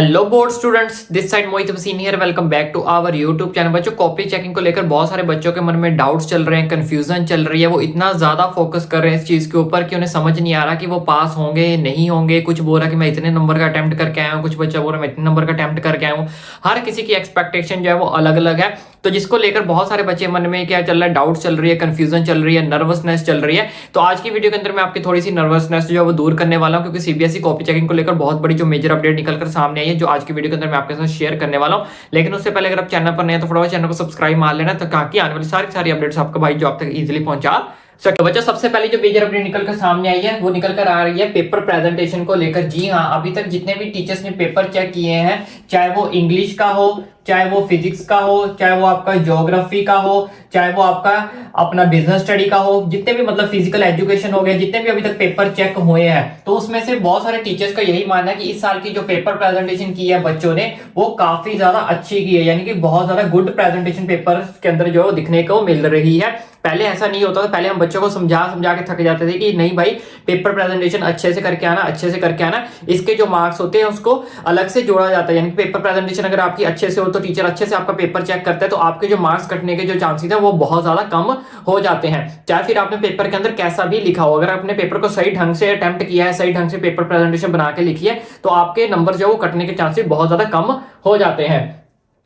Hello board students, this side Mohit Wasim here. Welcome back to our YouTube channel. बच्चों, copy checking को लेकर बहुत सारे बच्चों के मन में डाउट्स चल रहे हैं, कंफ्यूजन चल रही है। वो इतना ज्यादा फोकस कर रहे हैं इस चीज के ऊपर कि उन्हें समझ नहीं आ रहा कि वो पास होंगे नहीं होंगे। कुछ बोल रहा कि मैं इतने नंबर का अटेम्प्ट करके आया हूँ, कुछ बच्चा बोल रहा मैं इतने नंबर का अटेम्प्ट करके आया हूँ। हर किसी की एक्सपेक्टेशन जो है वो अलग अलग है, तो जिसको लेकर बहुत सारे बच्चे मन में क्या चल रहा है, डाउट चल रही है, कंफ्यूजन चल रही है, नर्वसनेस चल रही है। तो आज की वीडियो के अंदर मैं आपकी थोड़ी सी नर्वसनेस जो है वो दूर करने वाला हूँ, क्योंकि सीबीएसई कॉपी चेकिंग को लेकर बहुत बड़ी जो मेजर अपडेट निकलकर सामने आई है, जो आज की वीडियो के अंदर मैं आपके साथ शेयर करने वाला हूँ। लेकिन उससे पहले अगर आप चैनल पर नए हैं तो फटाफट चैनल को सब्सक्राइब मार लेना, तो ताकि आने वाली सारी अपडेट्स आपका भाई जो आप तक इजीली पहुंचा सके। बच्चों, सबसे पहले जो मेजर अपडेट निकल कर सामने आई है वो निकल कर आ रही है पेपर प्रेजेंटेशन को लेकर। जी हाँ, अभी तक जितने भी टीचर्स ने पेपर चेक किए हैं, चाहे वो इंग्लिश का हो, चाहे वो फिजिक्स का हो, चाहे वो आपका ज्योग्राफी का हो, चाहे वो आपका अपना बिजनेस स्टडी का हो, जितने भी मतलब फिजिकल एजुकेशन हो गया, जितने भी अभी तक पेपर चेक हुए हैं, तो उसमें से बहुत सारे टीचर्स का यही मानना है कि इस साल की जो पेपर प्रेजेंटेशन की है बच्चों ने, वो काफी ज्यादा अच्छी की है। यानी कि बहुत ज्यादा गुड प्रेजेंटेशन पेपर के अंदर जो है दिखने को मिल रही है। पहले ऐसा नहीं होता था, पहले हम बच्चों को समझा के थक जाते थे कि नहीं भाई, पेपर प्रेजेंटेशन अच्छे से करके आना, अच्छे से करके आना। इसके जो मार्क्स होते हैं उसको अलग से जोड़ा जाता है। यानी कि पेपर प्रेजेंटेशन अगर आपकी अच्छे से हो तो टीचर अच्छे से आपका पेपर चेक करता है, तो आपके जो मार्क्स कटने के जो चांसेस है वो बहुत ज्यादा कम हो जाते हैं। चाहे फिर आपने पेपर के अंदर कैसा भी लिखा हो, अगर आपने पेपर को सही ढंग से अटेम्प्ट किया है, सही ढंग से पेपर प्रेजेंटेशन बना के लिखी है, तो आपके नंबर जो है वो कटने के चांसेस बहुत ज्यादा कम हो जाते हैं।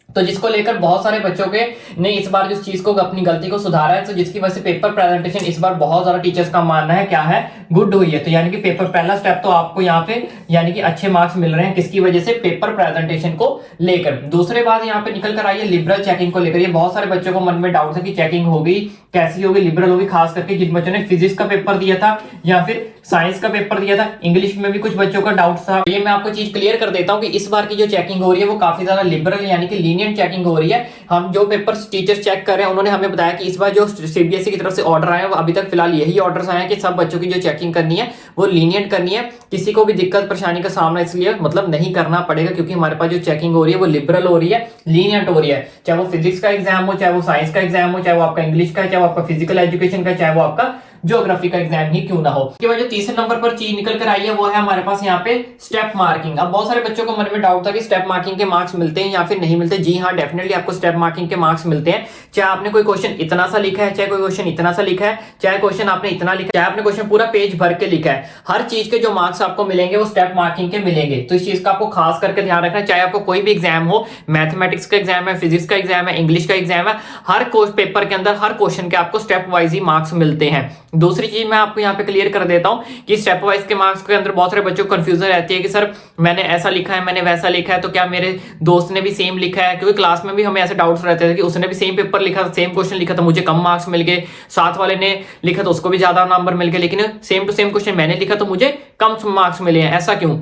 तो जिसको लेकर बहुत सारे बच्चों के ने इस बार जिस चीज को अपनी गलती को सुधारा है, तो जिसकी वजह से पेपर प्रेजेंटेशन इस बार बहुत सारा टीचर्स का मानना है क्या है, गुड हुई है। तो यानी कि पेपर पहला स्टेप तो आपको यहाँ पे यानी कि अच्छे मार्क्स मिल रहे हैं, किसकी वजह से, पेपर प्रेजेंटेशन को लेकर। दूसरे बात यहाँ पे निकल कर आई है लिबरल चेकिंग को लेकर। ये बहुत सारे बच्चों को मन में डाउट है कि चेकिंग होगी कैसी होगी, लिबरल होगी, खास करके जिन बच्चों ने फिजिक्स का पेपर दिया था या फिर साइंस का पेपर दिया था। इंग्लिश में भी कुछ बच्चों का डाउट था। ये मैं आपको चीज क्लियर कर देता हूँ कि इस बार की जो चेकिंग हो रही है वो काफी ज्यादा लिबरल यानी कि लीनियंट चेकिंग हो रही है। हम जो पेपर टीचर्स चेक कर रहे हैं उन्होंने हमें बताया कि इस बार जो सीबीएसई की तरफ से ऑर्डर आए हैं, अभी तक फिलहाल यही ऑर्डर्स आए हैं कि सब बच्चों की जो चेकिंग करनी है वो लीनियंट करनी है। किसी को भी दिक्कत परेशानी का सामना इसलिए मतलब नहीं करना पड़ेगा, क्योंकि हमारे पास जो चेकिंग हो रही है वो लिबरल हो रही है, लीनियंट हो रही है। चाहे वो फिजिक्स का एग्जाम हो, चाहे वो साइंस का एग्जाम हो, चाहे वो आपका इंग्लिश का, चाहे वो आपका फिजिकल एजुकेशन का, चाहे वो आपका ज्योग्राफी का एग्जाम ही क्यों ना हो। इसके बाद जो तीसरे नंबर पर चीज निकल कर आई है वो है हमारे पास यहाँ पे स्टेप मार्किंग। अब बहुत सारे बच्चों को मन में डाउट था कि स्टेप मार्किंग के मार्क्स मिलते हैं या फिर नहीं मिलते। जी हाँ, डेफिनेटली आपको स्टेप मार्किंग के मार्क्स मिलते हैं। चाहे आपने कोई क्वेश्चन इतना सा लिखा है, चाहे कोई क्वेश्चन इतना सा लिखा है, चाहे क्वेश्चन आपने इतना लिखा है, चाहे आपने क्वेश्चन पूरा पेज भर के लिखा है, हर चीज के जो मार्क्स आपको मिलेंगे वो स्टेप मार्किंग के मिलेंगे। तो इस चीज का आपको खास करके ध्यान रखना है। चाहे आपको कोई भी एग्जाम हो, मैथमेटिक्स का एग्जाम है, फिजिक्स का एग्जाम है, इंग्लिश का एग्जाम है, हर पेपर के अंदर हर क्वेश्चन के आपको स्टेप वाइज ही मार्क्स मिलते हैं। दूसरी चीज मैं आपको यहाँ पे क्लियर कर देता हूँ कि स्टेप वाइज के मार्क्स के अंदर बहुत सारे बच्चों को कंफ्यूजन रहती है कि सर मैंने ऐसा लिखा है, मैंने वैसा लिखा है, तो क्या मेरे दोस्त ने भी सेम लिखा है? क्योंकि क्लास में भी हमें ऐसे डाउट्स रहते थे कि उसने भी सेम पेपर लिखा, सेम क्वेश्चन लिखा था, मुझे कम मार्क्स मिल गए, साथ वाले ने लिखा तो उसको भी ज्यादा नंबर मिल गए, लेकिन सेम टू सेम क्वेश्चन मैंने लिखा तो मुझे कम मार्क्स मिले हैं। ऐसा क्यों?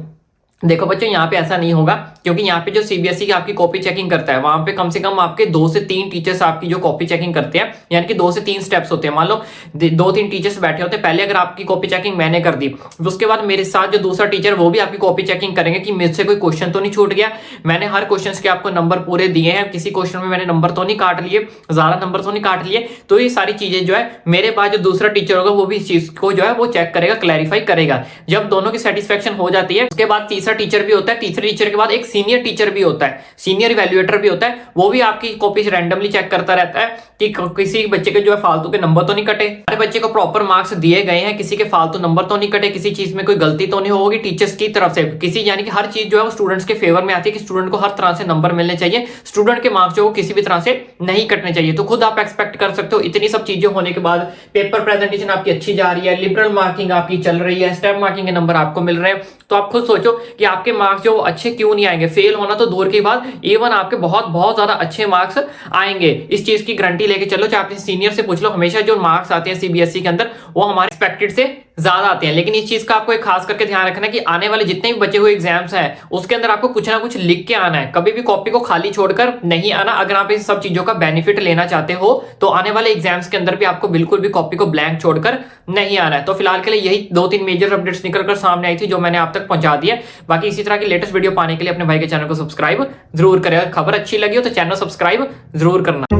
देखो बच्चों, यहाँ पे ऐसा नहीं होगा, क्योंकि यहाँ पे जो सीबीएसई की आपकी कॉपी चेकिंग करता है, वहां पे कम से कम आपके 2 से 3 टीचर्स आपकी जो कॉपी चेकिंग करते हैं, यानी कि 2 से 3 स्टेप्स होते हैं। मान लो 2-3 टीचर्स बैठे होते हैं, पहले अगर आपकी कॉपी चेकिंग मैंने कर दी, उसके बाद मेरे साथ जो दूसरा टीचर वो भी आपकी कॉपी चेकिंग करेंगे कि मुझसे कोई क्वेश्चन तो नहीं छूट गया, मैंने हर क्वेश्चन के आपको नंबर पूरे दिए हैं, किसी क्वेश्चन में मैंने नंबर तो नहीं काट लिए, ज्यादा नंबर तो नहीं काट लिए। तो ये सारी चीजें जो है मेरे बाद जो दूसरा टीचर होगा वो भी इस चीज को जो है वो चेक करेगा, क्लैरिफाई करेगा। जब दोनों की सेटिस्फेक्शन हो जाती है, उसके बाद तीसरा टीचर भी होता है, तीसरे टीचर के बाद एक सीनियर टीचर भी होता है, सीनियर इवैल्यूएटर भी होता है, वो भी आपकी कॉपी रैंडमली चेक करता रहता है कि किसी बच्चे के जो है फालतू के नंबर तो नहीं कटे, हर बच्चे को प्रॉपर मार्क्स दिए गए हैं, किसी के फालतू नंबर तो नहीं कटे, किसी चीज में कोई गलती तो नहीं होगी टीचर्स की तरफ से किसी, यानी कि हर चीज जो है वो स्टूडेंट्स के फेवर में आती है कि स्टूडेंट को हर तरह से नंबर मिलने चाहिए, स्टूडेंट के मार्क्स जो किसी भी तरह से नहीं कटने चाहिए। तो खुद आप एक्सपेक्ट कर सकते हो इतनी सब चीजें होने के बाद पेपर प्रेजेंटेशन आपकी अच्छी जा रही है, लिबरल मार्किंग आपकी चल रही है, स्टेप मार्किंग के नंबर आपको मिल रहे हैं, तो आप खुद सोचो कि आपके मार्क्स जो अच्छे क्यों नहीं आएंगे। फेल होना तो दूर की बात, इवन आपके बहुत बहुत ज्यादा अच्छे मार्क्स आएंगे। इस चीज की गारंटी लेके चलो, चाहे आप सीनियर से पूछ लो, हमेशा जो मार्क्स आते हैं सीबीएसई के अंदर वो हमारे एक्सपेक्टेड से ज्यादा आते हैं। लेकिन इस चीज का आपको एक खास करके ध्यान रखना है कि आने वाले जितने भी बचे हुए एग्जाम्स हैं उसके अंदर आपको कुछ ना कुछ लिख के आना है, कभी भी कॉपी को खाली छोड़कर नहीं आना। अगर आप इन सब चीजों का बेनिफिट लेना चाहते हो तो आने वाले एग्जाम्स के अंदर भी आपको बिल्कुल भी कॉपी को ब्लैंक छोड़कर नहीं आना है। तो फिलहाल के लिए यही 2-3 मेजर अपडेट्स निकलकर सामने आई थी जो मैंने आप तक पहुंचा दिया। बाकी इसी तरह की लेटेस्ट वीडियो पाने के लिए अपने भाई के चैनल को सब्सक्राइब जरूर करें। खबर अच्छी लगी हो तो चैनल सब्सक्राइब जरूर करना।